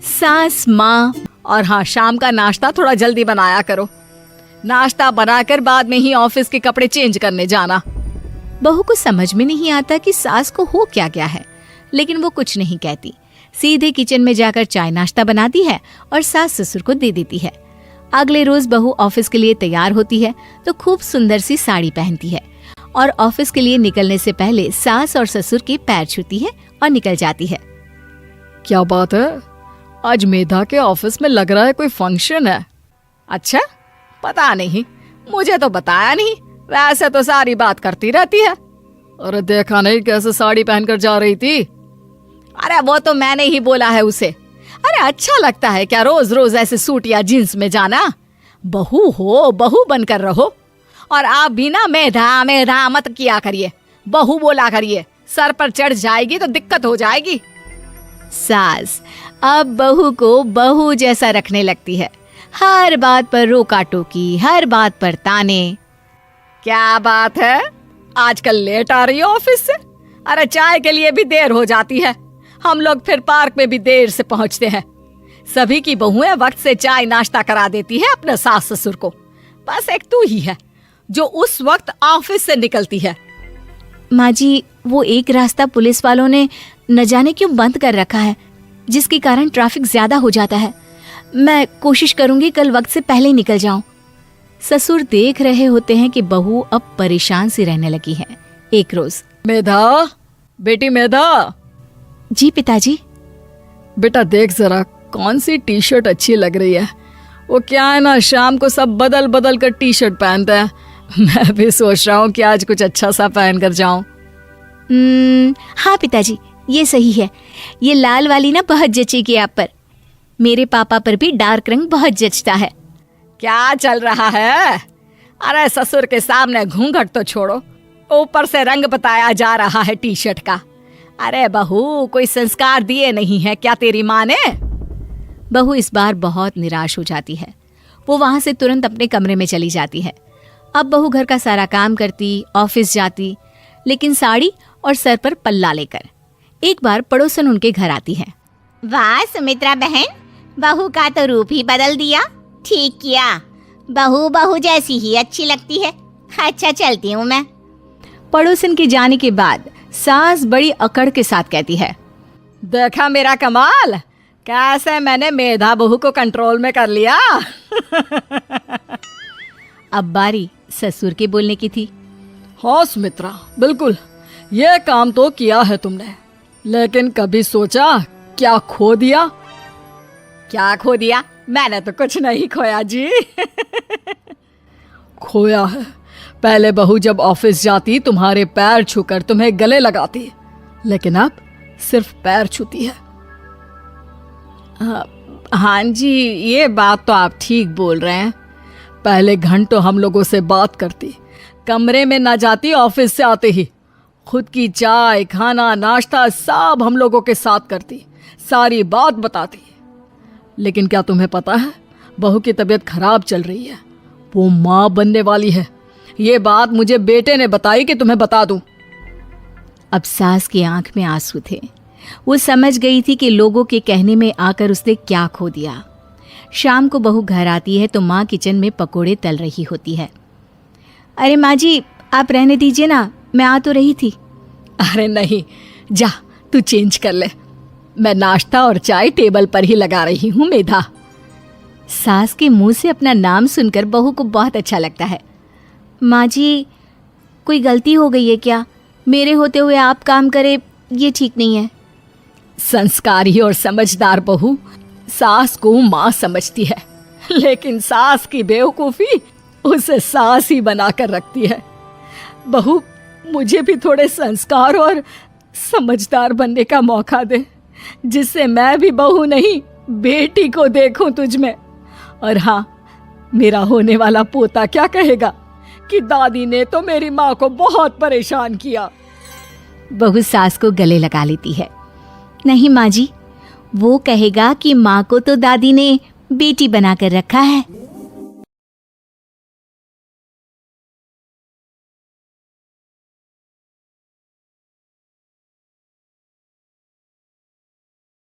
सास, माँ। और हाँ, शाम का नाश्ता थोड़ा जल्दी बनाया करो। नाश्ता बनाकर बाद में ही ऑफिस के कपड़े चेंज करने जाना। बहू को समझ में नहीं आता कि सास को हो क्या गया है, लेकिन वो कुछ नहीं कहती। सीधे किचन में जाकर चाय नाश्ता बनाती है और सास ससुर को दे देती है। अगले रोज बहू ऑफिस के लिए तैयार होती है तो खूब सुंदर सी साड़ी पहनती है और ऑफिस के लिए निकलने से पहले सास और ससुर के पैर छूती है और निकल जाती है। क्या बात है, आज मेधा के ऑफिस में लग रहा है कोई फंक्शन है। अच्छा, पता नहीं, मुझे तो बताया नहीं। वैसे तो सारी बात करती रहती है। अरे देखा नहीं कैसे साड़ी पहनकर जा रही थी। अरे वो तो मैंने ही बोला है उसे। अरे अच्छा लगता है क्या रोज रोज ऐसे सूट या जींस में जाना? बहू हो, बहू बनकर रहो। और आप भी ना मेधा मेधा मत किया करिए, बहू बोला करिए। सर पर चढ़ जाएगी तो दिक्कत हो जाएगी। सास अब बहू को बहू जैसा रखने लगती है। हर बात पर रोका टोकी, हर बात पर ताने। क्या बात है, आजकल लेट आ रही हो ऑफिस से? अरे चाय के लिए भी देर हो जाती है। हम लोग फिर पार्क में भी देर से पहुंचते हैं। सभी की बहुएं वक्त से चाय नाश्ता करा देती है अपने सास ससुर को। बस एक तू ही है जो उस वक्त ऑफिस से निकलती है। माँ जी, वो एक रास्ता पुलिस वालों ने न जाने क्यों बंद कर रखा है, जिसके कारण ट्रैफिक ज्यादा हो जाता है। मैं कोशिश करूंगी कल वक्त से पहले निकल जाऊं। ससुर देख रहे होते हैं कि बहू अब परेशान सी रहने लगी है। एक रोज, मेधा, बेटी मेधा। जी पिताजी। बेटा देख जरा कौन सी टी शर्ट अच्छी लग रही है। वो क्या है ना, शाम को सब बदल बदल कर टी शर्ट पहनते हैं। मैं भी सोच रहा हूँ कि आज कुछ अच्छा सा पहन कर जाऊं। हाँ पिताजी, ये सही है। ये लाल वाली ना बहुत जचेगी आप पर। मेरे पापा पर भी डार्क रंग बहुत जचता है। क्या चल रहा है? अरे ससुर के सामने घूंघट तो छोड़ो, ऊपर से रंग बताया जा रहा है टी शर्ट का। अरे बहू, कोई संस्कार दिए नहीं है क्या तेरी माँ ने? बहू इस बार बहुत निराश हो जाती है। वो वहां से तुरंत अपने कमरे में चली जाती है। अब बहू घर का सारा काम करती, ऑफिस जाती, लेकिन साड़ी और सर पर पल्ला लेकर। एक बार पड़ोसन उनके घर आती है। वाह सुमित्रा बहन, बहू का तो रूप ही बदल दिया। ठीक किया, बहू बहू जैसी ही अच्छी लगती है। अच्छा चलती हूँ मैं। पड़ोसन के जाने के बाद सास बड़ी अकड़ के साथ कहती है, देखा मेरा कमाल, कैसे मैंने मेधा बहू को कंट्रोल में कर लिया। अब बारी ससुर के बोलने की थी। हाँ सुमित्रा, बिल्कुल ये काम तो किया है तुमने, लेकिन कभी सोचा क्या खो दिया? क्या खो दिया? मैंने तो कुछ नहीं खोया जी। खोया है। पहले बहू जब ऑफिस जाती तुम्हारे पैर छूकर तुम्हें गले लगाती, लेकिन अब सिर्फ पैर छूती है। हाँ जी, ये बात तो आप ठीक बोल रहे हैं। पहले घंटों हम लोगों से बात करती, कमरे में ना जाती, ऑफिस से आते ही खुद की चाय, खाना, नाश्ता सब हम लोगों के साथ करती, सारी बात बताती। लेकिन क्या तुम्हें पता है, बहू की तबीयत खराब चल रही है, वो माँ बनने वाली है। ये बात मुझे बेटे ने बताई कि तुम्हें बता दूं। अब सास की आंख में आंसू थे। वो समझ गई थी कि लोगों के कहने में आकर उसने क्या खो दिया। शाम को बहू घर आती है तो माँ किचन में पकोड़े तल रही होती है। अरे माँ जी, आप रहने दीजिए ना, मैं आ तो रही थी। अरे नहीं, जा तू चेंज कर ले, मैं नाश्ता और चाय टेबल पर ही लगा रही हूँ मेधा। सास के मुंह से अपना नाम सुनकर बहू को बहुत अच्छा लगता है। माँ जी, कोई गलती हो गई है क्या? मेरे होते हुए आप काम करे, ये ठीक नहीं है। संस्कारी और समझदार बहू सास को माँ समझती है, लेकिन सास की बेवकूफ़ी उसे सास ही बनाकर रखती है। बहू, मुझे भी थोड़े संस्कार और समझदार बनने का मौका दे, जिससे मैं भी बहू नहीं बेटी को देखूं तुझ में। और हाँ, मेरा होने वाला पोता क्या कहेगा कि दादी ने तो मेरी माँ को बहुत परेशान किया। बहू सास को गले लगा लेती है। नहीं माँ जी, वो कहेगा कि माँ को तो दादी ने बेटी बनाकर रखा है।